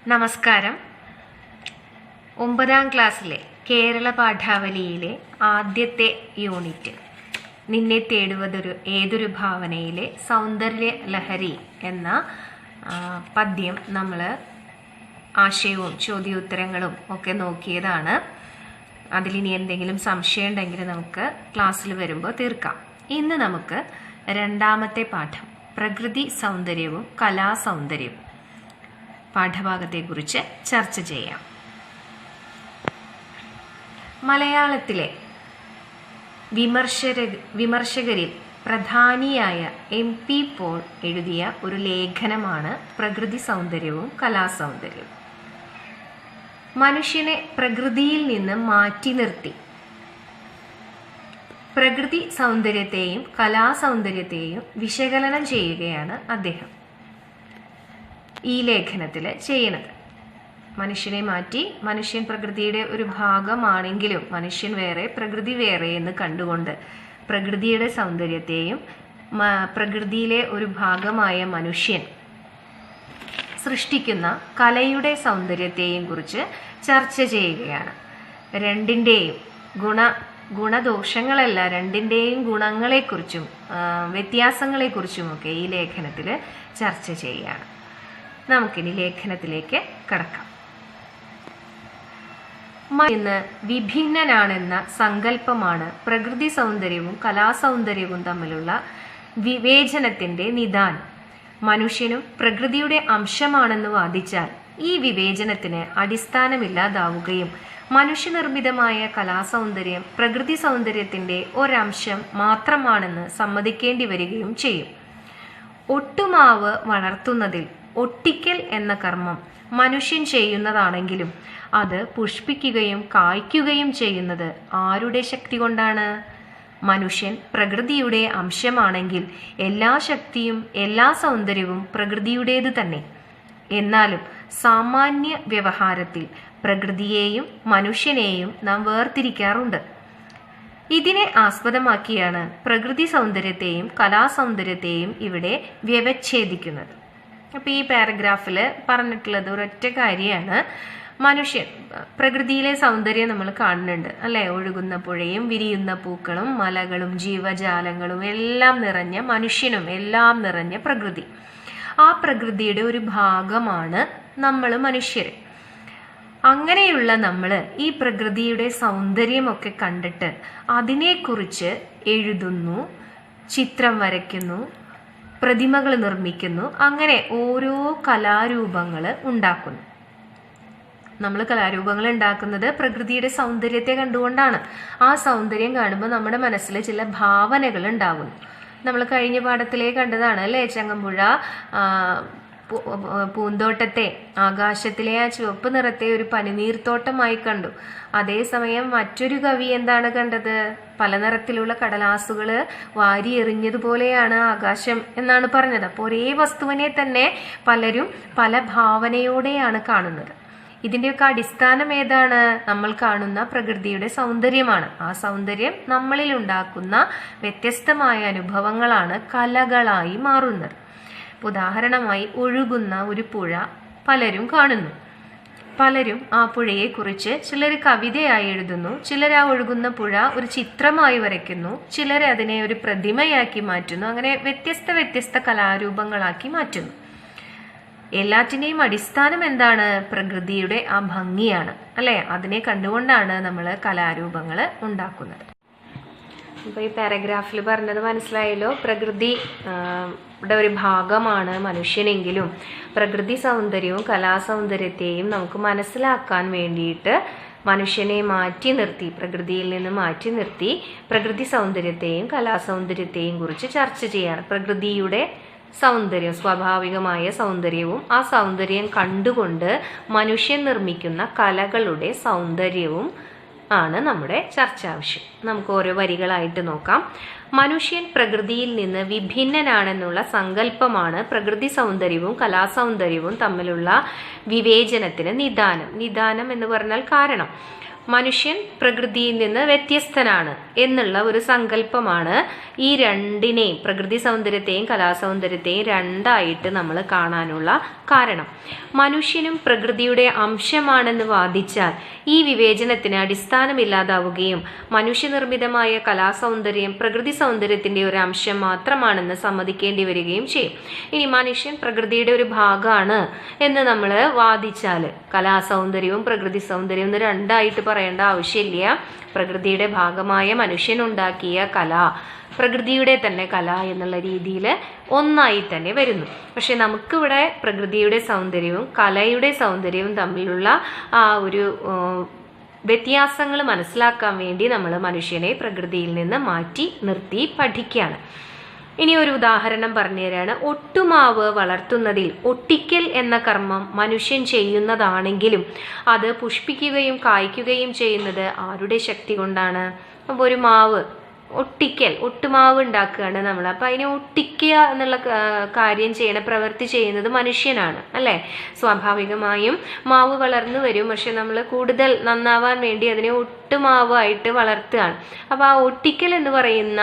നമസ്കാരം. 9ാം ക്ലാസ്സിലെ കേരള പാഠാവലിയിലെ ആദ്യത്തെ യൂണിറ്റ് നിന്നെ തേടുവതൊരു ഏതൊരു ഭാവനയിലെ സൗന്ദര്യ ലഹരി എന്ന പദ്യം നമ്മൾ ആശയവും ചോദ്യോത്തരങ്ങളും ഒക്കെ നോക്കിയതാണ്. അതിലിനി എന്തെങ്കിലും സംശയം ഉണ്ടെങ്കിൽ നമുക്ക് ക്ലാസ്സിൽ വരുമ്പോൾ തീർക്കാം. ഇന്ന് നമുക്ക് രണ്ടാമത്തെ പാഠം പ്രകൃതി സൗന്ദര്യവും കലാസൗന്ദര്യവും പാഠഭാഗത്തെക്കുറിച്ച് ചർച്ച ചെയ്യാം. മലയാളത്തിലെ വിമർശകരിൽ പ്രധാനിയായ MP പോൾ എഴുതിയ ഒരു ലേഖനമാണ് പ്രകൃതി സൗന്ദര്യവും കലാസൗന്ദര്യവും. മനുഷ്യനെ പ്രകൃതിയിൽ നിന്ന് മാറ്റി നിർത്തി പ്രകൃതി സൗന്ദര്യത്തെയും കലാസൗന്ദര്യത്തെയും വിശകലനം ചെയ്യുകയാണ് അദ്ദേഹം ഈ ലേഖനത്തിൽ ചെയ്യുന്നത്. മനുഷ്യനെ മാറ്റി മനുഷ്യൻ പ്രകൃതിയുടെ ഒരു ഭാഗമാണെങ്കിലും മനുഷ്യൻ വേറെ പ്രകൃതി വേറെ എന്ന് കണ്ടുകൊണ്ട് പ്രകൃതിയുടെ സൗന്ദര്യത്തെയും പ്രകൃതിയിലെ ഒരു ഭാഗമായ മനുഷ്യൻ സൃഷ്ടിക്കുന്ന കലയുടെ സൗന്ദര്യത്തെയും കുറിച്ച് ചർച്ച ചെയ്യുകയാണ്. രണ്ടിൻ്റെയും ഗുണദോഷങ്ങളല്ല, രണ്ടിൻ്റെയും ഗുണങ്ങളെക്കുറിച്ചും വ്യത്യാസങ്ങളെക്കുറിച്ചുമൊക്കെ ഈ ലേഖനത്തിൽ ചർച്ച ചെയ്യുകയാണ്. നമുക്കിനി ലേഖനത്തിലേക്ക് കടക്കാം. ഇന്ന് വിഭിന്നനാണെന്ന സങ്കല്പമാണ് പ്രകൃതി സൗന്ദര്യവും കലാസൗന്ദര്യവും തമ്മിലുള്ള വിവേചനത്തിന്റെ നിദാനം. മനുഷ്യനും പ്രകൃതിയുടെ അംശമാണെന്ന് വാദിച്ചാൽ ഈ വിവേചനത്തിന് അടിസ്ഥാനമില്ലാതാവുകയും മനുഷ്യനിർമ്മിതമായ കലാസൗന്ദര്യം പ്രകൃതി സൗന്ദര്യത്തിന്റെ ഒരംശം മാത്രമാണെന്ന് സമ്മതിക്കേണ്ടി വരികയും ചെയ്യും. ഒട്ടുമാവ് വളർത്തുന്നതിൽ ഒട്ടിക്കൽ എന്ന കർമ്മം മനുഷ്യൻ ചെയ്യുന്നതാണെങ്കിലും അത് പുഷ്പിക്കുകയും കായ്ക്കുകയും ചെയ്യുന്നത് ആരുടെ ശക്തി കൊണ്ടാണ്? മനുഷ്യൻ പ്രകൃതിയുടെ അംശമാണെങ്കിൽ എല്ലാ ശക്തിയും എല്ലാ സൗന്ദര്യവും പ്രകൃതിയുടേത് തന്നെ. എന്നാലും സാമാന്യ വ്യവഹാരത്തിൽ പ്രകൃതിയെയും മനുഷ്യനെയും നാം വേർതിരിക്കാറുണ്ട്. ഇതിനെ ആസ്പദമാക്കിയാണ് പ്രകൃതി സൗന്ദര്യത്തെയും കലാസൗന്ദര്യത്തെയും ഇവിടെ വ്യവച്ഛേദിക്കുന്നത്. അപ്പോൾ ഈ പാരഗ്രാഫിൽ പറഞ്ഞിട്ടുള്ളത് ഒരൊറ്റ കാര്യമാണ്. മനുഷ്യൻ പ്രകൃതിയിലെ സൗന്ദര്യം നമ്മൾ കാണുന്നുണ്ട് അല്ലേ? ഒഴുകുന്ന പുഴയും വിരിയുന്ന പൂക്കളും മലകളും ജീവജാലങ്ങളും എല്ലാം നിറഞ്ഞ മനുഷ്യനും എല്ലാം നിറഞ്ഞ പ്രകൃതി. ആ പ്രകൃതിയുടെ ഒരു ഭാഗമാണ് നമ്മൾ മനുഷ്യർ. അങ്ങനെയുള്ള നമ്മൾ ഈ പ്രകൃതിയുടെ സൗന്ദര്യമൊക്കെ കണ്ടിട്ട് അതിനെക്കുറിച്ച് എഴുതുന്നു, ചിത്രം വരയ്ക്കുന്നു, പ്രതിമകൾ നിർമ്മിക്കുന്നു, അങ്ങനെ ഓരോ കലാരൂപങ്ങൾ ഉണ്ടാക്കുന്നു. നമ്മൾ കലാരൂപങ്ങൾ ഉണ്ടാക്കുന്നത് പ്രകൃതിയുടെ സൗന്ദര്യത്തെ കണ്ടുകൊണ്ടാണ്. ആ സൗന്ദര്യം കാണുമ്പോൾ നമ്മുടെ മനസ്സിൽ ചില ഭാവനകൾ ഉണ്ടാകുന്നു. നമ്മൾ കഴിഞ്ഞ പാഠത്തിലേ കണ്ടതാണ് അല്ലേ? ചങ്ങമ്പുഴ പൂന്തോട്ടത്തെ ആകാശത്തിലെ ആ ചുവപ്പ് നിറത്തെ ഒരു പനിനീർത്തോട്ടമായി കണ്ടു. അതേസമയം മറ്റൊരു കവി എന്താണ് കണ്ടത്? പല നിറത്തിലുള്ള കടലാസുകൾ വാരി എറിഞ്ഞതുപോലെയാണ് ആകാശം എന്നാണ് പറഞ്ഞത്. അപ്പോൾ ഒരേ വസ്തുവിനെ തന്നെ പലരും പല ഭാവനയോടെയാണ് കാണുന്നത്. ഇതിൻ്റെയൊക്കെ അടിസ്ഥാനം ഏതാണ്? നമ്മൾ കാണുന്ന പ്രകൃതിയുടെ സൗന്ദര്യമാണ്. ആ സൗന്ദര്യം നമ്മളിൽ ഉണ്ടാക്കുന്ന വ്യത്യസ്തമായ അനുഭവങ്ങളാണ് കലകളായി മാറുന്നത്. ഉദാഹരണമായി ഒഴുകുന്ന ഒരു പുഴ പലരും കാണുന്നു. പലരും ആ പുഴയെക്കുറിച്ച് ചിലർ കവിതയായി എഴുതുന്നു, ചിലർ ആ ഒഴുകുന്ന പുഴ ഒരു ചിത്രമായി വരയ്ക്കുന്നു, ചിലർ അതിനെ ഒരു പ്രതിമയാക്കി മാറ്റുന്നു. അങ്ങനെ വ്യത്യസ്ത കലാരൂപങ്ങളാക്കി മാറ്റുന്നു. എല്ലാറ്റിനെയും അടിസ്ഥാനം എന്താണ്? പ്രകൃതിയുടെ ആ ഭംഗിയാണ് അല്ലേ? അതിനെ കണ്ടുകൊണ്ടാണ് നമ്മൾ കലാരൂപങ്ങൾ ഉണ്ടാക്കുന്നത്. അപ്പോൾ ഈ പാരഗ്രാഫിൽ പറഞ്ഞത് മനസ്സിലായല്ലോ. പ്രകൃതിയുടെ ഒരു ഭാഗമാണ് മനുഷ്യനെങ്കിലും പ്രകൃതി സൗന്ദര്യവും കലാസൗന്ദര്യത്തെയും നമുക്ക് മനസ്സിലാക്കാൻ വേണ്ടിയിട്ട് മനുഷ്യനെ മാറ്റി നിർത്തി, പ്രകൃതിയിൽ നിന്ന് മാറ്റി നിർത്തി പ്രകൃതി സൗന്ദര്യത്തെയും കലാസൗന്ദര്യത്തെയും കുറിച്ച് ചർച്ച ചെയ്യാണ്. പ്രകൃതിയുടെ സൗന്ദര്യം, സ്വാഭാവികമായ സൗന്ദര്യവും ആ സൗന്ദര്യം കണ്ടുകൊണ്ട് മനുഷ്യൻ നിർമ്മിക്കുന്ന കലകളുടെ സൗന്ദര്യവും ആണ് നമ്മുടെ ചർച്ചാ വിഷയം. നമുക്ക് ഓരോ വരികളായിട്ട് നോക്കാം. മനുഷ്യൻ പ്രകൃതിയിൽ നിന്ന് വിഭിന്നനാണെന്നുള്ള സങ്കല്പമാണ് പ്രകൃതി സൗന്ദര്യവും കലാസൗന്ദര്യവും തമ്മിലുള്ള വിവേചനത്തിന് നിദാനം. നിദാനം എന്ന് പറഞ്ഞാൽ കാരണം. മനുഷ്യൻ പ്രകൃതിയിൽ നിന്ന് വ്യത്യസ്തനാണ് എന്നുള്ള ഒരു സങ്കല്പമാണ് ഈ രണ്ടിനെയും, പ്രകൃതി സൗന്ദര്യത്തെയും കലാസൗന്ദര്യത്തെയും രണ്ടായിട്ട് നമ്മൾ കാണാനുള്ള കാരണം. മനുഷ്യനും പ്രകൃതിയുടെ അംശമാണെന്ന് വാദിച്ചാൽ ഈ വിവേചനത്തിന് അടിസ്ഥാനമില്ലാതാവുകയും മനുഷ്യനിർമ്മിതമായ കലാസൗന്ദര്യം പ്രകൃതി സൗന്ദര്യത്തിന്റെ ഒരു അംശം മാത്രമാണെന്ന് സമ്മതിക്കേണ്ടി വരികയും ചെയ്യും. ഇനി മനുഷ്യൻ പ്രകൃതിയുടെ ഒരു ഭാഗമാണ് എന്ന് നമ്മൾ വാദിച്ചാൽ കലാസൗന്ദര്യവും പ്രകൃതി സൗന്ദര്യവും എന്ന് രണ്ടായിട്ട് പറയേണ്ട ആവശ്യമില്ല. പ്രകൃതിയുടെ ഭാഗമായ മനുഷ്യനുണ്ടാക്കിയ കല പ്രകൃതിയുടെ തന്നെ കല എന്നുള്ള രീതിയിൽ ഒന്നായി തന്നെ വരുന്നു. പക്ഷെ നമുക്കിവിടെ പ്രകൃതിയുടെ സൗന്ദര്യവും കലയുടെ സൗന്ദര്യവും തമ്മിലുള്ള ആ ഒരു വ്യത്യാസങ്ങൾ മനസ്സിലാക്കാൻ വേണ്ടി നമ്മൾ മനുഷ്യനെ പ്രകൃതിയിൽ നിന്ന് മാറ്റി നിർത്തി പഠിക്കുകയാണ്. ഇനി ഒരു ഉദാഹരണം പറഞ്ഞു തരാണ്. ഒട്ടുമാവ് വളർത്തുന്നതിൽ ഒട്ടിക്കൽ എന്ന കർമ്മം മനുഷ്യൻ ചെയ്യുന്നതാണെങ്കിലും അത് പുഷ്പിക്കുകയും കായ്ക്കുകയും ചെയ്യുന്നത് ആരുടെ ശക്തി കൊണ്ടാണ്? അപ്പോൾ ഒരു മാവ് ഒട്ടുമാവ് ഉണ്ടാക്കുകയാണ് നമ്മൾ. അപ്പം അതിനെ ഒട്ടിക്കുക എന്നുള്ള കാര്യം ചെയ്യണ പ്രവൃത്തി ചെയ്യുന്നത് മനുഷ്യനാണ് അല്ലേ? സ്വാഭാവികമായും മാവ് വളർന്നു വരും. പക്ഷെ നമ്മൾ കൂടുതൽ നന്നാവാൻ വേണ്ടി അതിനെ ഒട്ടുമാവായിട്ട് വളർത്തുകയാണ്. അപ്പോൾ ആ ഒട്ടിക്കൽ എന്ന് പറയുന്ന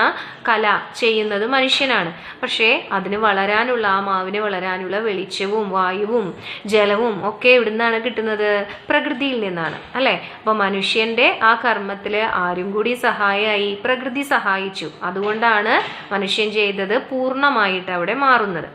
കല ചെയ്യുന്നത് മനുഷ്യനാണ്. പക്ഷേ അതിന് വളരാനുള്ള, ആ മാവിന് വളരാനുള്ള വെളിച്ചവും വായുവും ജലവും ഒക്കെ എവിടുന്നാണ് കിട്ടുന്നത്? പ്രകൃതിയിൽ നിന്നാണ് അല്ലേ? അപ്പോൾ മനുഷ്യന്റെ ആ കർമ്മത്തിൽ ആരും കൂടി സഹായമായി? പ്രകൃതി സഹായിച്ചു. അതുകൊണ്ടാണ് മനുഷ്യൻ ചെയ്തത് പൂർണ്ണമായിട്ട് അവിടെ മാറുന്നത്.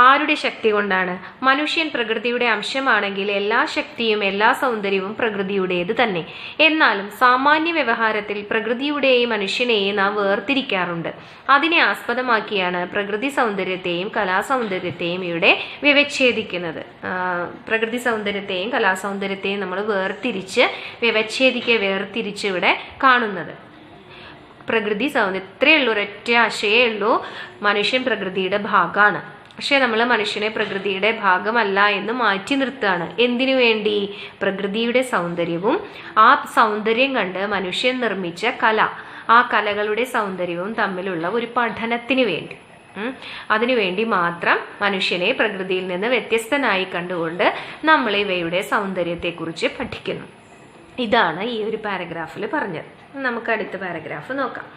ആരുടെ ശക്തി കൊണ്ടാണ്? മനുഷ്യൻ പ്രകൃതിയുടെ അംശമാണെങ്കിൽ എല്ലാ ശക്തിയും എല്ലാ സൗന്ദര്യവും പ്രകൃതിയുടേത് തന്നെ. എന്നാലും സാമാന്യ വ്യവഹാരത്തിൽ പ്രകൃതിയുടെയും മനുഷ്യനെയും നാം വേർതിരിക്കാറുണ്ട്. അതിനെ ആസ്പദമാക്കിയാണ് പ്രകൃതി സൗന്ദര്യത്തെയും കലാസൗന്ദര്യത്തെയും ഇവിടെ വ്യവച്ഛേദിക്കുന്നത്. പ്രകൃതി സൗന്ദര്യത്തെയും കലാസൗന്ദര്യത്തെയും നമ്മൾ വേർതിരിച്ച് ഇവിടെ കാണുന്നത്. പ്രകൃതി സൗന്ദര്യം ഇത്രയേ ഉള്ളൂ, ഒരൊറ്റ ആശയേ ഉള്ളൂ. മനുഷ്യൻ പ്രകൃതിയുടെ ഭാഗമാണ്. പക്ഷെ നമ്മൾ മനുഷ്യനെ പ്രകൃതിയുടെ ഭാഗമല്ല എന്ന് മാറ്റി നിർത്തുകയാണ്. എന്തിനു വേണ്ടി? പ്രകൃതിയുടെ സൗന്ദര്യവും ആ സൗന്ദര്യം കണ്ട് മനുഷ്യൻ നിർമ്മിച്ച കല, ആ കലകളുടെ സൗന്ദര്യവും തമ്മിലുള്ള ഒരു പഠനത്തിന് വേണ്ടി, അതിനുവേണ്ടി മാത്രം മനുഷ്യനെ പ്രകൃതിയിൽ നിന്ന് വ്യത്യസ്തനായി കണ്ടുകൊണ്ട് നമ്മൾ ഇവയുടെ സൗന്ദര്യത്തെക്കുറിച്ച് പഠിക്കുന്നു. ഇതാണ് ഈ ഒരു പാരഗ്രാഫിൽ പറഞ്ഞത്. നമുക്ക് അടുത്ത പാരഗ്രാഫ് നോക്കാം.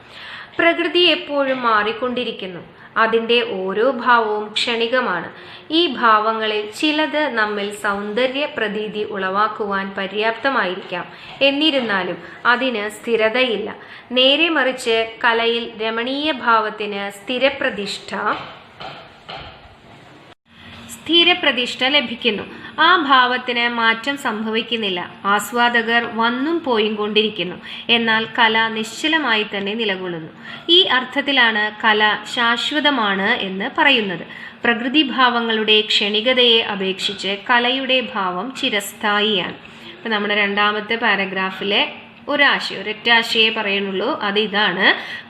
പ്രകൃതി എപ്പോഴും മാറിക്കൊണ്ടിരിക്കുന്നു. അതിൻ്റെ ഓരോ ഭാവവും ക്ഷണികമാണ്. ഈ ഭാവങ്ങളിൽ ചിലത് നമ്മിൽ സൗന്ദര്യ പ്രതീതി ഉളവാക്കുവാൻ പര്യാപ്തമായിരിക്കാം. എന്നിരുന്നാലും അതിന് സ്ഥിരതയില്ല. നേരെ മറിച്ച് കലയിൽ രമണീയ ഭാവത്തിന് സ്ഥിരപ്രതിഷ്ഠ ലഭിക്കുന്നു. ആ ഭാവത്തിന് മാറ്റം സംഭവിക്കുന്നില്ല. ആസ്വാദകർ വന്നും പോയും കൊണ്ടിരിക്കുന്നു. എന്നാൽ കല നിശ്ചലമായി തന്നെ നിലകൊള്ളുന്നു. ഈ അർത്ഥത്തിലാണ് കല ശാശ്വതമാണ് എന്ന് പറയുന്നത്. പ്രകൃതി ഭാവങ്ങളുടെ ക്ഷണികതയെ അപേക്ഷിച്ച് കലയുടെ ഭാവം ചിരസ്ഥായിയാണ്. ഇപ്പം നമ്മുടെ രണ്ടാമത്തെ പാരഗ്രാഫിലെ ഒരൊറ്റ ആശയെ പറയുന്നുള്ളൂ. അത് ഇതാണ്: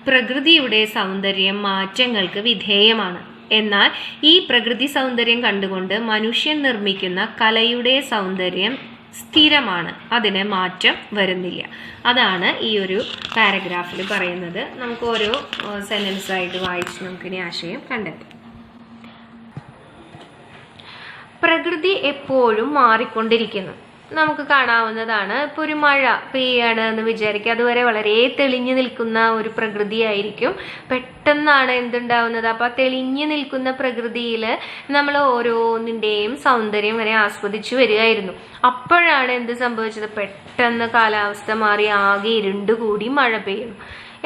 പ്രകൃതിയുടെ സൗന്ദര്യം മാറ്റങ്ങൾക്ക് വിധേയമാണ്. എന്നാൽ ഈ പ്രകൃതി സൗന്ദര്യം കണ്ടുകൊണ്ട് മനുഷ്യൻ നിർമ്മിക്കുന്ന കലയുടെ സൗന്ദര്യം സ്ഥിരമാണ്, അതിന് മാറ്റം വരുന്നില്ല. അതാണ് ഈ ഒരു പാരഗ്രാഫിൽ പറയുന്നത്. നമുക്ക് ഓരോ സെന്റൻസ് ആയിട്ട് വായിച്ച് നമുക്കിനി ആശയം കണ്ടെത്താം. പ്രകൃതി എപ്പോഴും മാറിക്കൊണ്ടിരിക്കുന്നു. നമുക്ക് കാണാവുന്നതാണ്. ഇപ്പോൾ ഒരു മഴ പെയ്യാണ് എന്ന് വിചാരിക്കുക. അതുവരെ വളരെ തെളിഞ്ഞു നിൽക്കുന്ന ഒരു പ്രകൃതിയായിരിക്കും. പെട്ടെന്നാണ് എന്തുണ്ടാവുന്നത്? അപ്പം ആ തെളിഞ്ഞു നിൽക്കുന്ന പ്രകൃതിയിൽ നമ്മൾ ഓരോന്നിൻ്റെയും സൗന്ദര്യം ഇങ്ങനെ ആസ്വദിച്ചു വരികയായിരുന്നു. അപ്പോഴാണ് എന്ത് സംഭവിച്ചത്? പെട്ടെന്ന് കാലാവസ്ഥ മാറി ആകെ ഇരുണ്ടുകൂടി മഴ പെയ്യുന്നു.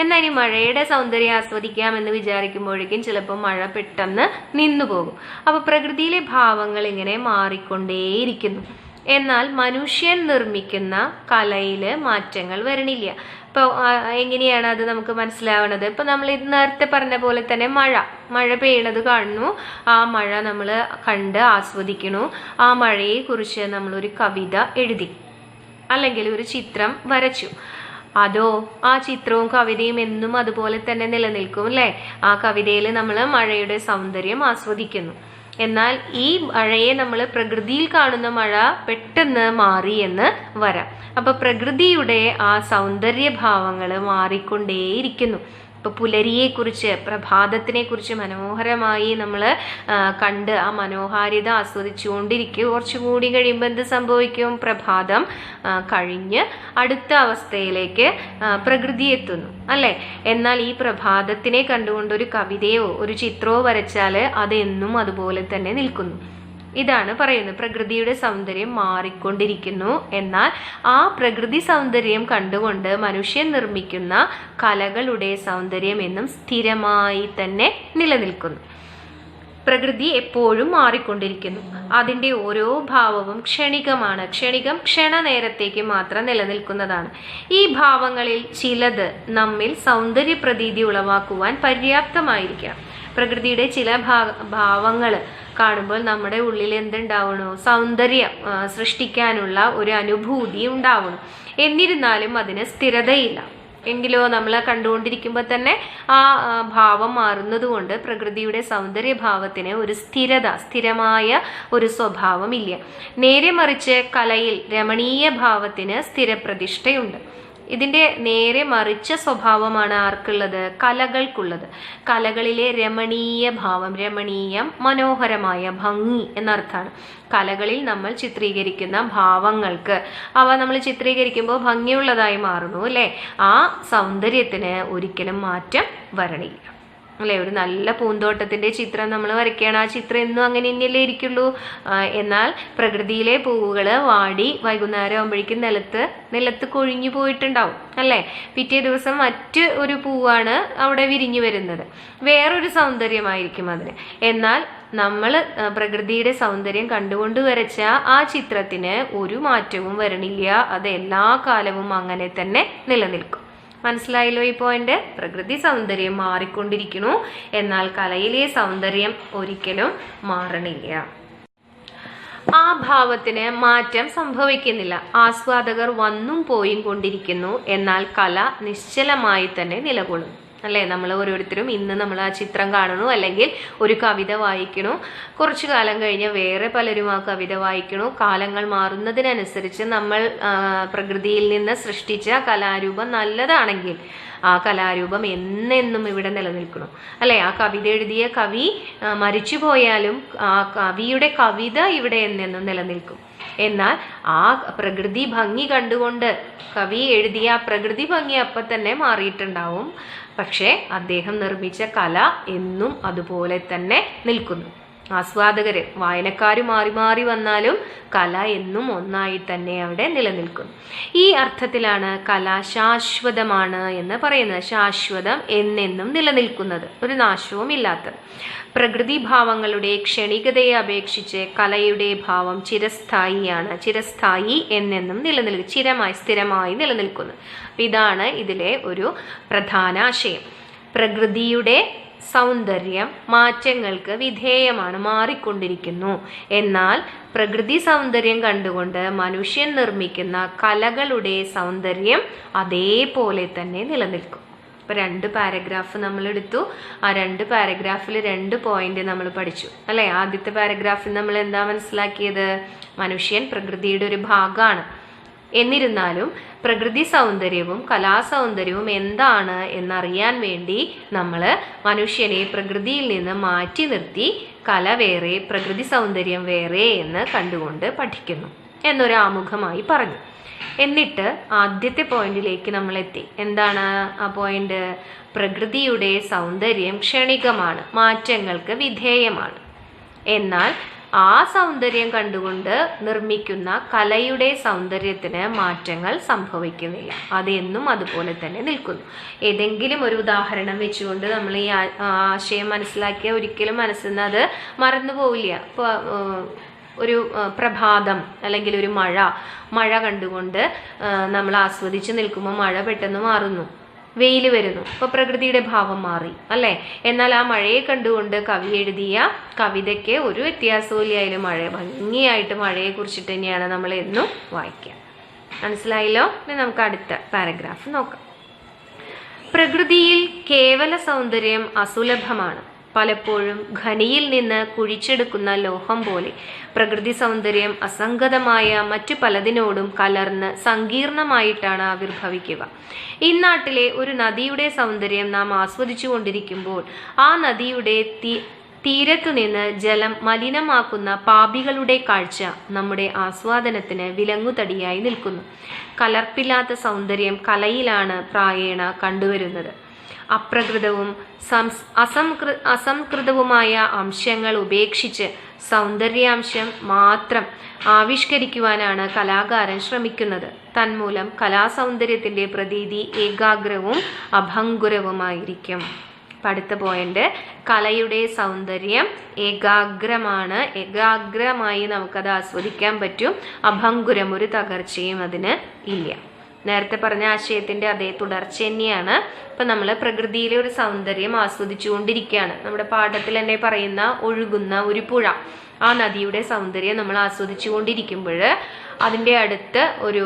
എന്നാൽ ഇനി മഴയുടെ സൗന്ദര്യം ആസ്വദിക്കാമെന്ന് വിചാരിക്കുമ്പോഴേക്കും ചിലപ്പോൾ മഴ പെട്ടെന്ന് നിന്നു പോകും. അപ്പോൾ പ്രകൃതിയിലെ ഭാവങ്ങൾ ഇങ്ങനെ മാറിക്കൊണ്ടേയിരിക്കുന്നു. എന്നാൽ മനുഷ്യൻ നിർമ്മിക്കുന്ന കലയിൽ മാറ്റങ്ങൾ വരണില്ല. ഇപ്പോൾ എങ്ങനെയാണ് അത് നമുക്ക് മനസ്സിലാവണത്? ഇപ്പം നമ്മൾ ഇത് നേരത്തെ പറഞ്ഞ പോലെ തന്നെ മഴ പെയ്യണത് കാണുന്നു. ആ മഴ നമ്മൾ കണ്ട് ആസ്വദിക്കണു. ആ മഴയെക്കുറിച്ച് നമ്മളൊരു കവിത എഴുതി, അല്ലെങ്കിൽ ഒരു ചിത്രം വരച്ചു. അതോ ആ ചിത്രവും കവിതയും എന്നും അതുപോലെ തന്നെ നിലനിൽക്കും അല്ലേ? ആ കവിതയിൽ നമ്മൾ മഴയുടെ സൗന്ദര്യം ആസ്വദിക്കുന്നു. എന്നാൽ ഈ മഴയെ നമ്മൾ പ്രകൃതിയിൽ കാണുന്ന മഴ പെട്ടെന്ന് മാറി എന്ന് വരാം. അപ്പൊ പ്രകൃതിയുടെ ആ സൗന്ദര്യഭാവങ്ങൾ മാറിക്കൊണ്ടേയിരിക്കുന്നു. ഇപ്പോൾ പുലരിയെക്കുറിച്ച്, പ്രഭാതത്തിനെക്കുറിച്ച് മനോഹരമായി നമ്മൾ കണ്ട് ആ മനോഹാരിത ആസ്വദിച്ചുകൊണ്ടിരിക്കും. കുറച്ചുകൂടി കഴിയുമ്പോൾ എന്ത് സംഭവിക്കും? പ്രഭാതം കഴിഞ്ഞ് അടുത്ത അവസ്ഥയിലേക്ക് പ്രകൃതി എത്തുന്നു അല്ലേ? എന്നാൽ ഈ പ്രഭാതത്തിനെ കണ്ടുകൊണ്ട് ഒരു കവിതയോ ഒരു ചിത്രമോ വരച്ചാൽ അതെന്നും അതുപോലെ തന്നെ നിൽക്കുന്നു. ഇതാണ് പറയുന്നത്, പ്രകൃതിയുടെ സൗന്ദര്യം മാറിക്കൊണ്ടിരിക്കുന്നു. എന്നാൽ ആ പ്രകൃതി സൗന്ദര്യം കണ്ടുകൊണ്ട് മനുഷ്യൻ നിർമ്മിക്കുന്ന കലകളുടെ സൗന്ദര്യം എന്നും സ്ഥിരമായി തന്നെ നിലനിൽക്കുന്നു. പ്രകൃതി എപ്പോഴും മാറിക്കൊണ്ടിരിക്കുന്നു. അതിൻ്റെ ഓരോ ഭാവവും ക്ഷണികമാണ്. ക്ഷണനേരത്തേക്ക് മാത്രം നിലനിൽക്കുന്നതാണ്. ഈ ഭാവങ്ങളിൽ ചിലത് നമ്മിൽ സൗന്ദര്യ പ്രതീതി ഉളവാക്കുവാൻ പര്യാപ്തമായിരിക്കാം. പ്രകൃതിയുടെ ചില ഭാവങ്ങൾ കാണുമ്പോൾ നമ്മുടെ ഉള്ളിൽ എന്തുണ്ടാവണോ? സൗന്ദര്യം സൃഷ്ടിക്കാനുള്ള ഒരു അനുഭൂതി ഉണ്ടാവണം. എന്നിരുന്നാലും അതിന് സ്ഥിരതയില്ല. എങ്കിലോ നമ്മൾ കണ്ടുകൊണ്ടിരിക്കുമ്പോൾ തന്നെ ആ ഭാവം മാറുന്നത് കൊണ്ട് പ്രകൃതിയുടെ സൗന്ദര്യഭാവത്തിന് ഒരു സ്ഥിരമായ ഒരു സ്വഭാവം ഇല്ല. നേരെ മറിച്ച് കലയിൽ രമണീയ ഭാവത്തിന് സ്ഥിരപ്രതിഷ്ഠയുണ്ട്. ഇതിൻ്റെ നേരെ മറിച്ച സ്വഭാവമാണ് ആർക്കുള്ളത്? കലകൾക്കുള്ളത്. കലകളിലെ രമണീയ ഭാവം, രമണീയം മനോഹരമായ, ഭംഗി എന്നർത്ഥമാണ്. കലകളിൽ നമ്മൾ ചിത്രീകരിക്കുന്ന ഭാവങ്ങൾക്ക് അവ നമ്മൾ ചിത്രീകരിക്കുമ്പോൾ ഭംഗിയുള്ളതായി മാറുന്നു അല്ലേ? ആ സൗന്ദര്യത്തിന് ഒരിക്കലും മാറ്റം വരണില്ല അല്ലേ? ഒരു നല്ല പൂന്തോട്ടത്തിൻ്റെ ചിത്രം നമ്മൾ വരയ്ക്കുകയാണ്. ആ ചിത്രം എന്നും അങ്ങനെ തന്നെയല്ലേ ഇരിക്കുള്ളൂ. എന്നാൽ പ്രകൃതിയിലെ പൂവുകൾ വാടി വൈകുന്നേരം ആകുമ്പോഴേക്കും നിലത്ത് കൊഴിഞ്ഞു പോയിട്ടുണ്ടാവും അല്ലേ? പിറ്റേ ദിവസം മറ്റ് ഒരു പൂവാണ് അവിടെ വിരിഞ്ഞു വരുന്നത്. വേറൊരു സൗന്ദര്യമായിരിക്കും അതിന്. എന്നാൽ നമ്മൾ പ്രകൃതിയുടെ സൗന്ദര്യം കണ്ടുകൊണ്ട് വരച്ച ആ ചിത്രത്തിന് ഒരു മാറ്റവും വരണില്ല. അത് എല്ലാ കാലവും അങ്ങനെ തന്നെ നിലനിൽക്കും. മനസ്സിലായല്ലോ ഈ പോയിന്റ്? പ്രകൃതി സൗന്ദര്യം മാറിക്കൊണ്ടിരിക്കുന്നു, എന്നാൽ കലയിലെ സൗന്ദര്യം ഒരിക്കലും മാറണില്ല. ആ ഭാവത്തിന് മാറ്റം സംഭവിക്കുന്നില്ല. ആസ്വാദകർ വന്നും പോയും കൊണ്ടിരിക്കുന്നു, എന്നാൽ കല നിശ്ചലമായി തന്നെ നിലകൊള്ളുന്നു അല്ലേ? നമ്മൾ ഓരോരുത്തരും ഇന്ന് നമ്മൾ ആ ചിത്രം കാണണു, അല്ലെങ്കിൽ ഒരു കവിത വായിക്കണു. കുറച്ചു കാലം കഴിഞ്ഞ് വേറെ പലരും ആ കവിത വായിക്കണു. കാലങ്ങൾ മാറുന്നതിനനുസരിച്ച് നമ്മൾ പ്രകൃതിയിൽ നിന്ന് സൃഷ്ടിച്ച കലാരൂപം നല്ലതാണെങ്കിൽ ആ കലാരൂപം എന്നെന്നും ഇവിടെ നിലനിൽക്കണം അല്ലേ? ആ കവിത എഴുതിയ കവി മരിച്ചു പോയാലും ആ കവിയുടെ കവിത ഇവിടെ എന്നെന്നും നിലനിൽക്കും. എന്നാൽ ആ പ്രകൃതി ഭംഗി കണ്ടുകൊണ്ട് കവി എഴുതിയ ആ പ്രകൃതി ഭംഗി അപ്പം തന്നെ മാറിയിട്ടുണ്ടാവും. പക്ഷേ അദ്ദേഹം നിർമ്മിച്ച കല എന്നും അതുപോലെ തന്നെ നിൽക്കുന്നു. ആസ്വാദകര്, വായനക്കാര് മാറി മാറി വന്നാലും കല എന്നും ഒന്നായി തന്നെ അവിടെ നിലനിൽക്കുന്നു. ഈ അർത്ഥത്തിലാണ് കല ശാശ്വതമാണ് എന്ന് പറയുന്നത്. ശാശ്വതം എന്നെന്നും നിലനിൽക്കുന്നത്, ഒരു നാശവും ഇല്ലാത്തത്. പ്രകൃതി ഭാവങ്ങളുടെ ക്ഷണികതയെ അപേക്ഷിച്ച് കലയുടെ ഭാവം ചിരസ്ഥായിയാണ്. ചിരസ്ഥായി എന്നെന്നും സ്ഥിരമായി നിലനിൽക്കുന്നു. ഇതാണ് ഇതിലെ ഒരു പ്രധാന ആശയം. പ്രകൃതിയുടെ സൗന്ദര്യം മാറ്റങ്ങൾക്ക് വിധേയമാണ്, മാറിക്കൊണ്ടിരിക്കുന്നു. എന്നാൽ പ്രകൃതി സൗന്ദര്യം കണ്ടുകൊണ്ട് മനുഷ്യൻ നിർമ്മിക്കുന്ന കലകളുടെ സൗന്ദര്യം അതേപോലെ തന്നെ നിലനിൽക്കും. ഇപ്പോൾ 2 പാരഗ്രാഫ് നമ്മൾ എടുത്തു. ആ 2 പാരഗ്രാഫിൽ 2 പോയിന്റ് നമ്മൾ പഠിച്ചു അല്ലേ? ആദ്യത്തെ പാരഗ്രാഫിൽ നമ്മൾ എന്താ മനസ്സിലാക്കിയത്? മനുഷ്യൻ പ്രകൃതിയുടെ ഒരു ഭാഗമാണ്. എന്നിരുന്നാലും പ്രകൃതി സൗന്ദര്യവും കലാസൗന്ദര്യവും എന്താണ് എന്നറിയാൻ വേണ്ടി നമ്മൾ മനുഷ്യനെ പ്രകൃതിയിൽ നിന്ന് മാറ്റി നിർത്തി കല വേറെ പ്രകൃതി സൗന്ദര്യം വേറെ എന്ന് കണ്ടുകൊണ്ട് പഠിക്കുന്നു എന്നൊരു ആമുഖമായി പറഞ്ഞു. എന്നിട്ട് ആദ്യത്തെ പോയിന്റിലേക്ക് നമ്മൾ എത്തി. എന്താണ് ആ പോയിന്റ്? പ്രകൃതിയുടെ സൗന്ദര്യം ക്ഷണികമാണ്, മാറ്റങ്ങൾക്ക് വിധേയമാണ്. എന്നാൽ ആ സൗന്ദര്യം കണ്ടുകൊണ്ട് നിർമ്മിക്കുന്ന കലയുടെ സൗന്ദര്യത്തിന് മാറ്റങ്ങൾ സംഭവിക്കുന്നില്ല, അതെന്നും അതുപോലെ തന്നെ നിൽക്കുന്നു. ഏതെങ്കിലും ഒരു ഉദാഹരണം വെച്ചുകൊണ്ട് നമ്മൾ ഈ ആശയം മനസ്സിലാക്കിയ ഒരിക്കലും മനസ്സിൽ നിന്ന് അത് മറന്നു പോവില്ല. ഇപ്പോൾ ഒരു പ്രഭാതം അല്ലെങ്കിൽ ഒരു മഴ കണ്ടുകൊണ്ട് നമ്മൾ ആസ്വദിച്ച് നിൽക്കുമ്പോൾ മഴ പെട്ടെന്ന് മാറുന്നു, വെയിൽ വരുന്നു. അപ്പോൾ പ്രകൃതിയുടെ ഭാവം മാറി അല്ലേ? എന്നാൽ ആ മഴയെ കണ്ടുകൊണ്ട് കവി എഴുതിയ കവിതയ്ക്ക് ഒരു വ്യത്യാസവും ഇല്ല. അതിൽ ഭംഗിയായിട്ട് മഴയെ കുറിച്ചിട്ട് തന്നെയാണ് നമ്മൾ എന്നും വായിക്കുക. മനസ്സിലായല്ലോ? ഇനി നമുക്ക് അടുത്ത പാരഗ്രാഫ് നോക്കാം. പ്രകൃതിയിൽ കേവല സൗന്ദര്യം അസുലഭമാണ്. പലപ്പോഴും ഖനിയിൽ നിന്ന് കുഴിച്ചെടുക്കുന്ന ലോഹം പോലെ പ്രകൃതി സൗന്ദര്യം അസംഗതമായ മറ്റു പലതിനോടും കലർന്ന് സങ്കീർണമായിട്ടാണ് ആവിർഭവിക്കുക. ഇന്നാട്ടിലെ ഒരു നദിയുടെ സൗന്ദര്യം നാം ആസ്വദിച്ചു കൊണ്ടിരിക്കുമ്പോൾ ആ നദിയുടെ തീരത്തു നിന്ന് ജലം മലിനമാക്കുന്ന പാപികളുടെ കാഴ്ച നമ്മുടെ ആസ്വാദനത്തിന് വിലങ്ങുതടിയായി നിൽക്കുന്നു. കലർപ്പില്ലാത്ത സൗന്ദര്യം കലയിലാണ് പ്രായേണ കണ്ടുവരുന്നത്. അപ്രകൃതവും അസംകൃതവുമായ അംശങ്ങൾ ഉപേക്ഷിച്ച് സൗന്ദര്യാംശം മാത്രം ആവിഷ്കരിക്കുവാനാണ് കലാകാരൻ ശ്രമിക്കുന്നത്. തന്മൂലം കലാസൗന്ദര്യത്തിന്റെ പ്രതീതി ഏകാഗ്രവും അഭംഗുരവുമായിരിക്കും. അടുത്ത പോയിന്റ്, കലയുടെ സൗന്ദര്യം ഏകാഗ്രമാണ്. ഏകാഗ്രമായി നമുക്കത് ആസ്വദിക്കാൻ പറ്റും. അഭംഗുരം, ഒരു തകർച്ചയും അതിന് ഇല്ല. നേരത്തെ പറഞ്ഞ ആശയത്തിന്റെ അതേ തുടർച്ച തന്നെയാണ്. ഇപ്പൊ നമ്മൾ പ്രകൃതിയിലെ ഒരു സൗന്ദര്യം ആസ്വദിച്ചുകൊണ്ടിരിക്കുകയാണ്. നമ്മുടെ പാഠത്തിൽ തന്നെ പറയുന്ന ഒഴുകുന്ന ഒരു പുഴ, ആ നദിയുടെ സൗന്ദര്യം നമ്മൾ ആസ്വദിച്ചുകൊണ്ടിരിക്കുമ്പോൾ അതിൻ്റെ അടുത്ത് ഒരു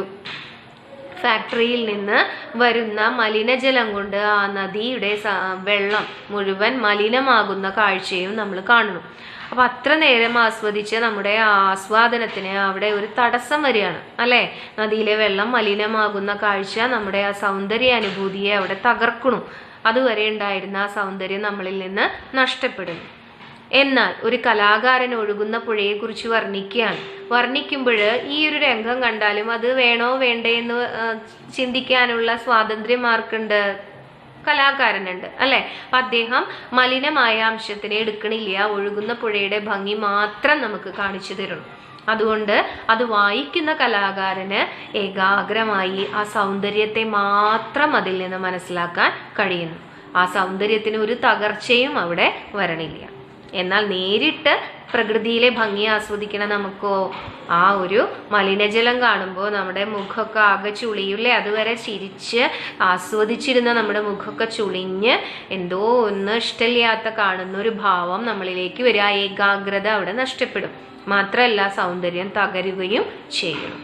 ഫാക്ടറിയിൽ നിന്ന് വരുന്ന മലിനജലം കൊണ്ട് ആ നദിയുടെ വെള്ളം മുഴുവൻ മലിനമാകുന്ന കാഴ്ചയും നമ്മൾ കാണുന്നു. അപ്പൊ അത്ര നേരം ആസ്വദിച്ച നമ്മുടെ ആസ്വാദനത്തിന് അവിടെ ഒരു തടസ്സം വരികയാണ് അല്ലെ. നദിയിലെ വെള്ളം മലിനമാകുന്ന കാഴ്ച നമ്മുടെ ആ സൗന്ദര്യ അനുഭൂതിയെ അവിടെ തകർക്കണു. അതുവരെ ഉണ്ടായിരുന്ന ആ സൗന്ദര്യം നമ്മളിൽ നിന്ന് നഷ്ടപ്പെടുന്നു. എന്നാൽ ഒരു കലാകാരൻ ഒഴുകുന്ന പുഴയെക്കുറിച്ച് വർണ്ണിക്കുമ്പോൾ ഈ ഒരു രംഗം കണ്ടാലും അത് വേണോ വേണ്ടേ എന്ന് ചിന്തിക്കാനുള്ള സ്വാതന്ത്ര്യം ആർക്കുണ്ട്? കലാകാരനുണ്ട് അല്ലെ. അപ്പൊ അദ്ദേഹം മലിനമായ അംശത്തിനെ എടുക്കണില്ല, ഒഴുകുന്ന പുഴയുടെ ഭംഗി മാത്രം നമുക്ക് കാണിച്ചു തരുന്നു. അതുകൊണ്ട് അത് വായിക്കുന്ന കലാകാരന് ഏകാഗ്രമായി ആ സൗന്ദര്യത്തെ മാത്രം അതിൽ നിന്ന് മനസ്സിലാക്കാൻ കഴിയുന്നു. ആ സൗന്ദര്യത്തിന് ഒരു തകർച്ചയും അവിടെ വരണില്ല. എന്നാൽ നേരിട്ട് പ്രകൃതിയിലെ ഭംഗി ആസ്വദിക്കണം നമുക്കോ, ആ ഒരു മലിനജലം കാണുമ്പോൾ നമ്മുടെ മുഖമൊക്കെ ആകെ ചുളിയില്ലേ. അതുവരെ ചിരിച്ച് ആസ്വദിച്ചിരുന്ന നമ്മുടെ മുഖമൊക്കെ ചുളിഞ്ഞ് എന്തോ ഒന്ന് ഇഷ്ടമില്ലാത്ത കാണുന്ന ഒരു ഭാവം നമ്മളിലേക്ക് വരിക. ഏകാഗ്രത അവിടെ നഷ്ടപ്പെടും. മാത്രമല്ല സൗന്ദര്യം തകരുകയും ചെയ്യും.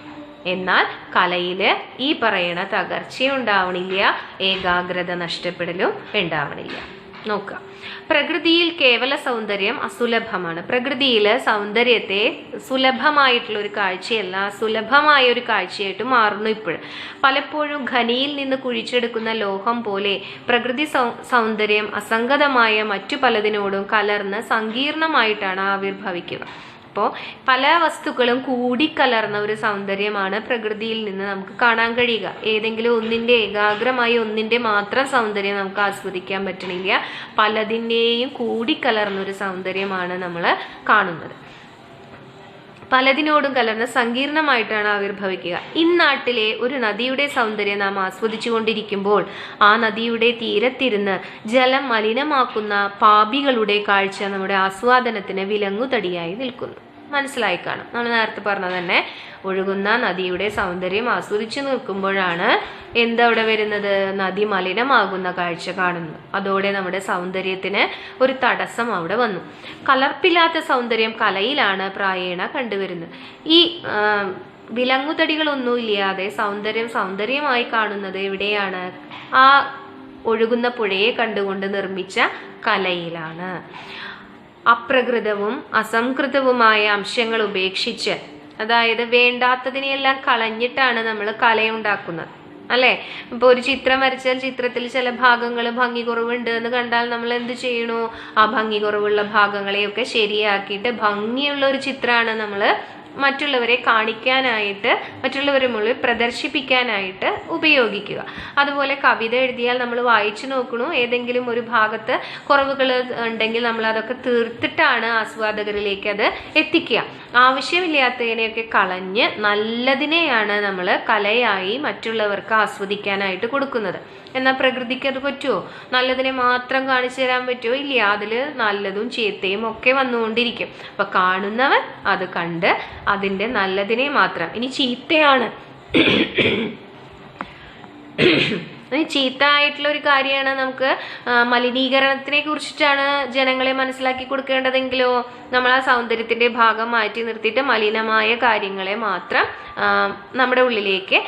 എന്നാൽ കലയില് ഈ പറയണ തകർച്ചയുണ്ടാവണില്ല, ഏകാഗ്രത നഷ്ടപ്പെടലും ഉണ്ടാവണില്ല. നോക്കുക, പ്രകൃതിയിൽ കേവല സൗന്ദര്യം അസുലഭമാണ്. പ്രകൃതിയിൽ സൗന്ദര്യത്തെ സുലഭമായിട്ടുള്ള ഒരു കാഴ്ചയല്ല, സുലഭമായ ഒരു കാഴ്ചയായിട്ട് മാറുന്നു. പലപ്പോഴും ഖനിയിൽ നിന്ന് കുഴിച്ചെടുക്കുന്ന ലോഹം പോലെ പ്രകൃതി സൗന്ദര്യം അസംഗതമായ മറ്റു പലതിനോടും കലർന്ന് സങ്കീർണമായിട്ടാണ് ആവിർഭവിക്കുക. അപ്പോൾ പല വസ്തുക്കളും കൂടിക്കലർന്ന ഒരു സൗന്ദര്യമാണ് പ്രകൃതിയിൽ നിന്ന് നമുക്ക് കാണാൻ കഴിയുക. ഏതെങ്കിലും ഒന്നിൻ്റെ ഏകാഗ്രമായി ഒന്നിൻ്റെ മാത്രം സൗന്ദര്യം നമുക്ക് ആസ്വദിക്കാൻ പറ്റണില്ല. പലതിൻ്റെയും കൂടിക്കലർന്നൊരു സൗന്ദര്യമാണ് നമ്മൾ കാണുന്നത്. പലതിനോടും കലർന്ന് സങ്കീർണമായിട്ടാണ് ആവിർഭവിക്കുക. ഇന്നാട്ടിലെ ഒരു നദിയുടെ സൗന്ദര്യം നാം ആസ്വദിച്ചു കൊണ്ടിരിക്കുമ്പോൾ ആ നദിയുടെ തീരത്തിരുന്ന് ജലം മലിനമാക്കുന്ന പാപികളുടെ കാഴ്ച നമ്മുടെ ആസ്വാദനത്തിന് വിലങ്ങുതടിയായി നിൽക്കുന്നു. മനസ്സിലായി കാണും. നമ്മൾ നേരത്തെ പറഞ്ഞത് തന്നെ, ഒഴുകുന്ന നദിയുടെ സൗന്ദര്യം ആസ്വദിച്ചു നിൽക്കുമ്പോഴാണ് എന്തവിടെ വരുന്നത്? നദി മലിനമാകുന്ന കാഴ്ച കാണുന്നു. അതോടെ നമ്മുടെ സൗന്ദര്യത്തിന് ഒരു തടസ്സം അവിടെ വന്നു. കലർപ്പില്ലാത്ത സൗന്ദര്യം കലയിലാണ് പ്രായേണ കണ്ടുവരുന്നത്. ഈ വിലങ്ങുതടികളൊന്നുമില്ലാതെ സൗന്ദര്യമായി കാണുന്നത് എവിടെയാണ്? ആ ഒഴുകുന്ന പുഴയെ കണ്ടുകൊണ്ട് നിർമ്മിച്ച കലയിലാണ്. അപ്രകൃതവും അസംകൃതവുമായ അംശങ്ങൾ ഉപേക്ഷിച്ച്, അതായത് വേണ്ടാത്തതിനെയെല്ലാം കളഞ്ഞിട്ടാണ് നമ്മൾ കലയുണ്ടാക്കുന്നത് അല്ലേ. ഇപ്പോൾ ഒരു ചിത്രം വരച്ചാൽ ചിത്രത്തിൽ ചില ഭാഗങ്ങൾ ഭംഗി കുറവുണ്ട് എന്ന് കണ്ടാൽ നമ്മൾ എന്ത് ചെയ്യണു? ആ ഭംഗി കുറവുള്ള ഭാഗങ്ങളെയൊക്കെ ശരിയാക്കിയിട്ട് ഭംഗിയുള്ള ഒരു ചിത്രമാണ് നമ്മൾ മറ്റുള്ളവരെ കാണിക്കാനായിട്ട്, മറ്റുള്ളവരെ മുകളിൽ പ്രദർശിപ്പിക്കാനായിട്ട് ഉപയോഗിക്കുക. അതുപോലെ കവിത എഴുതിയാൽ നമ്മൾ വായിച്ചു നോക്കണു, ഏതെങ്കിലും ഒരു ഭാഗത്ത് കുറവുകൾ ഉണ്ടെങ്കിൽ നമ്മൾ അതൊക്കെ തീർത്തിട്ടാണ് ആസ്വാദകരിലേക്ക് അത് എത്തിക്കുക. ആവശ്യമില്ലാത്തതിനെയൊക്കെ കളഞ്ഞ് നല്ലതിനെയാണ് നമ്മൾ കലയായി മറ്റുള്ളവർക്ക് ആസ്വദിക്കാനായിട്ട് കൊടുക്കുന്നത്. എന്നാൽ പ്രകൃതിക്ക് അത് പറ്റുമോ? നല്ലതിനെ മാത്രം കാണിച്ചു തരാൻ പറ്റുമോ? ഇല്ല. അതിൽ നല്ലതും ചീത്തയും ഒക്കെ വന്നുകൊണ്ടിരിക്കും. അപ്പൊ കാണുന്നവൻ അത് കണ്ട് അതിൻ്റെ നല്ലതിനെ മാത്രം, ഇനി ചീത്തയാണ് ചീത്ത ആയിട്ടുള്ള ഒരു കാര്യമാണ്, നമുക്ക് മലിനീകരണത്തിനെ കുറിച്ചിട്ടാണ് ജനങ്ങളെ മനസ്സിലാക്കി കൊടുക്കേണ്ടതെങ്കിലോ നമ്മൾ ആ സൗന്ദര്യത്തിന്റെ ഭാഗം മാറ്റി നിർത്തിയിട്ട് മലിനമായ കാര്യങ്ങളെ മാത്രം നമ്മുടെ ഉള്ളിലേക്ക്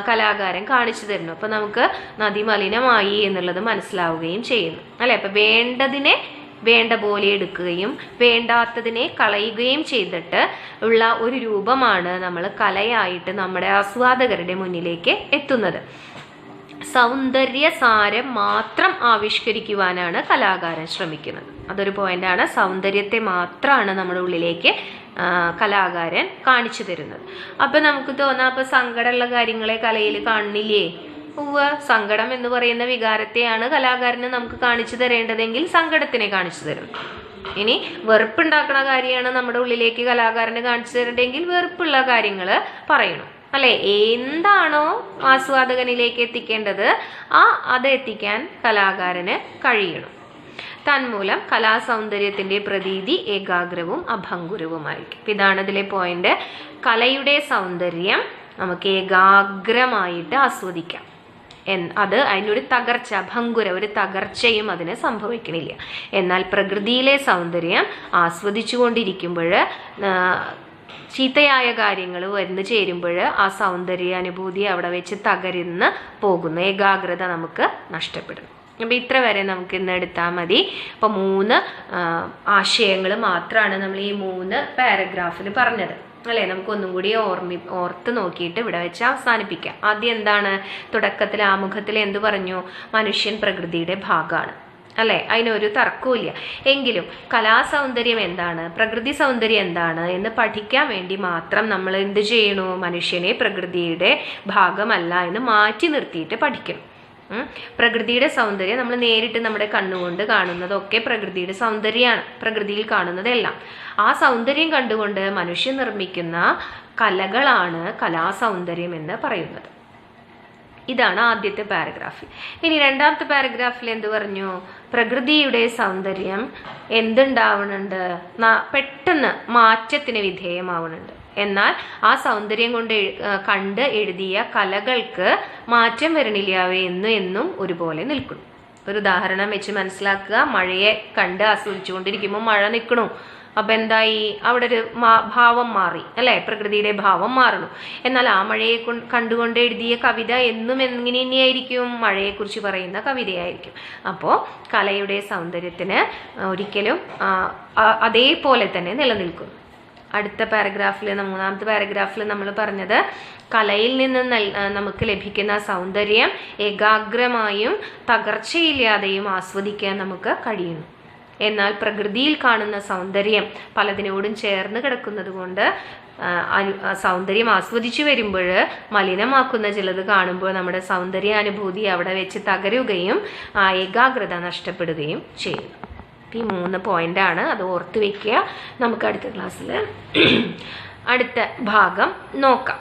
കലാകാരൻ കാണിച്ചു തരുന്നു. അപ്പൊ നമുക്ക് നദി മലിനമായി എന്നുള്ളത് മനസ്സിലാവുകയും ചെയ്യുന്നു അല്ലെ. അപ്പൊ വേണ്ടതിനെ വേണ്ട പോലെ എടുക്കുകയും വേണ്ടാത്തതിനെ കളയുകയും ചെയ്തിട്ട് ഉള്ള ഒരു രൂപമാണ് നമ്മൾ കലയായിട്ട് നമ്മുടെ ആസ്വാദകരുടെ മുന്നിലേക്ക് എത്തുന്നത്. സൗന്ദര്യസാരം മാത്രം ആവിഷ്കരിക്കുവാനാണ് കലാകാരൻ ശ്രമിക്കുന്നത്. അതൊരു പോയിന്റാണ്. സൗന്ദര്യത്തെ മാത്രമാണ് നമ്മുടെ ഉള്ളിലേക്ക് കലാകാരൻ കാണിച്ചു തരുന്നത്. അപ്പൊ നമുക്ക് തോന്നാം, അപ്പൊ സങ്കടമുള്ള കാര്യങ്ങളെ കലയിൽ കാണുന്നില്ലേ? സങ്കടം എന്ന് പറയുന്ന വികാരത്തെയാണ് കലാകാരന് നമുക്ക് കാണിച്ചു തരേണ്ടതെങ്കിൽ സങ്കടത്തിനെ കാണിച്ചു തരും. ഇനി വെറുപ്പുണ്ടാക്കുന്ന കാര്യമാണ് നമ്മുടെ ഉള്ളിലേക്ക് കലാകാരന് കാണിച്ചു തരേണ്ടതെങ്കിൽ വെറുപ്പുള്ള കാര്യങ്ങൾ പറയണം, അല്ലെ? എന്താണോ ആസ്വാദകനിലേക്ക് എത്തിക്കേണ്ടത് അത് എത്തിക്കാൻ കലാകാരന് കഴിയണം. തന്മൂലം കലാസൗന്ദര്യത്തിന്റെ പ്രതീതി ഏകാഗ്രവും അഭംഗുരവുമായിരിക്കും. ഇതാണ് ഇതിലെ പോയിന്റ്. കലയുടെ സൗന്ദര്യം നമുക്ക് ഏകാഗ്രമായിട്ട് ആസ്വദിക്കാം. അത് അതിനൊരു തകർച്ച, ഭംഗുര, ഒരു തകർച്ചയും അതിന് സംഭവിക്കണില്ല. എന്നാൽ പ്രകൃതിയിലെ സൗന്ദര്യം ആസ്വദിച്ചു കൊണ്ടിരിക്കുമ്പോൾ ചീത്തയായ കാര്യങ്ങൾ വന്നു ചേരുമ്പോൾ ആ സൗന്ദര്യാനുഭൂതി അവിടെ വെച്ച് തകരുന്ന് പോകുന്നു, ഏകാഗ്രത നമുക്ക് നഷ്ടപ്പെടുന്നു. അപ്പം ഇത്ര വരെ നമുക്ക് ഇന്ന് എടുത്താൽ മതി. അപ്പം 3 ആശയങ്ങൾ മാത്രമാണ് നമ്മൾ ഈ 3 പാരഗ്രാഫിൽ പറഞ്ഞത്, അല്ലേ? നമുക്കൊന്നും കൂടി ഓർത്ത് നോക്കിയിട്ട് ഇവിടെ വെച്ച് അവസാനിപ്പിക്കാം. ആദ്യം എന്താണ്? തുടക്കത്തിൽ ആമുഖത്തിൽ എന്ത് പറഞ്ഞു? മനുഷ്യൻ പ്രകൃതിയുടെ ഭാഗമാണ്, അല്ലേ? അതിനൊരു തർക്കവുമില്ല. എങ്കിലും കലാസൗന്ദര്യം എന്താണ്, പ്രകൃതി സൗന്ദര്യം എന്താണ് എന്ന് പഠിക്കാൻ വേണ്ടി മാത്രം നമ്മൾ എന്ത് ചെയ്യണു? മനുഷ്യനെ പ്രകൃതിയുടെ ഭാഗമല്ല എന്ന് മാറ്റി നിർത്തിയിട്ട് പഠിക്കണം. പ്രകൃതിയുടെ സൗന്ദര്യം നമ്മൾ നേരിട്ട് നമ്മുടെ കണ്ണുകൊണ്ട് കാണുന്നതൊക്കെ പ്രകൃതിയുടെ സൗന്ദര്യമാണ്, പ്രകൃതിയിൽ കാണുന്നതെല്ലാം. ആ സൗന്ദര്യം കണ്ടുകൊണ്ട് മനുഷ്യൻ നിർമ്മിക്കുന്ന കലകളാണ് കലാസൗന്ദര്യം എന്ന് പറയുന്നത്. ഇതാണ് ആദ്യത്തെ പാരഗ്രാഫിൽ. ഇനി രണ്ടാമത്തെ പാരഗ്രാഫിൽ എന്ത് പറഞ്ഞു? പ്രകൃതിയുടെ സൗന്ദര്യം എന്തുണ്ടാവുന്നുണ്ട്? പെട്ടെന്ന് മാറ്റത്തിന് വിധേയമാവുന്നുണ്ട്. എന്നാൽ ആ സൗന്ദര്യം കൊണ്ട് കണ്ട് എഴുതിയ കലകൾക്ക് മാറ്റം വരണില്ല, എന്നും ഒരുപോലെ നിൽക്കുന്നു. ഒരു ഉദാഹരണം വെച്ച് മനസ്സിലാക്കുക. മഴയെ കണ്ട് ആസ്വദിച്ചുകൊണ്ടിരിക്കുമ്പോൾ മഴ നിൽക്കണു. അപ്പൊ എന്തായി? അവിടെ ഒരു ഭാവം മാറി, അല്ലെ? പ്രകൃതിയുടെ ഭാവം മാറണു. എന്നാൽ ആ മഴയെ കണ്ടുകൊണ്ട് എഴുതിയ കവിത എന്നും എങ്ങനെ തന്നെയായിരിക്കും? മഴയെക്കുറിച്ച് പറയുന്ന കവിതയായിരിക്കും. അപ്പോൾ കലയുടെ സൗന്ദര്യത്തിന് ഒരിക്കലും അതേപോലെ തന്നെ നിലനിൽക്കുന്നു. അടുത്ത പാരഗ്രാഫിൽ, 3ാമത്തെ പാരഗ്രാഫിൽ നമ്മൾ പറഞ്ഞത് കലയിൽ നിന്ന് നമുക്ക് ലഭിക്കുന്ന സൗന്ദര്യം ഏകാഗ്രമായും തകർച്ചയില്ലാതെയും ആസ്വദിക്കാൻ നമുക്ക് കഴിയുന്നു. എന്നാൽ പ്രകൃതിയിൽ കാണുന്ന സൗന്ദര്യം പലതിനോടും ചേർന്ന് കിടക്കുന്നത് കൊണ്ട് സൗന്ദര്യം ആസ്വദിച്ചു വരുമ്പോൾ മലിനമാക്കുന്ന ചിലത് കാണുമ്പോൾ നമ്മുടെ സൗന്ദര്യാനുഭൂതി അവിടെ വെച്ച് തകരുകയും ആ ഏകാഗ്രത നഷ്ടപ്പെടുകയും ചെയ്യുന്നു. ഈ 3 പോയിന്റാണ്, അത് ഓർത്ത് വെക്കുക. നമുക്ക് അടുത്ത ക്ലാസ്സിൽ അടുത്ത ഭാഗം നോക്കാം.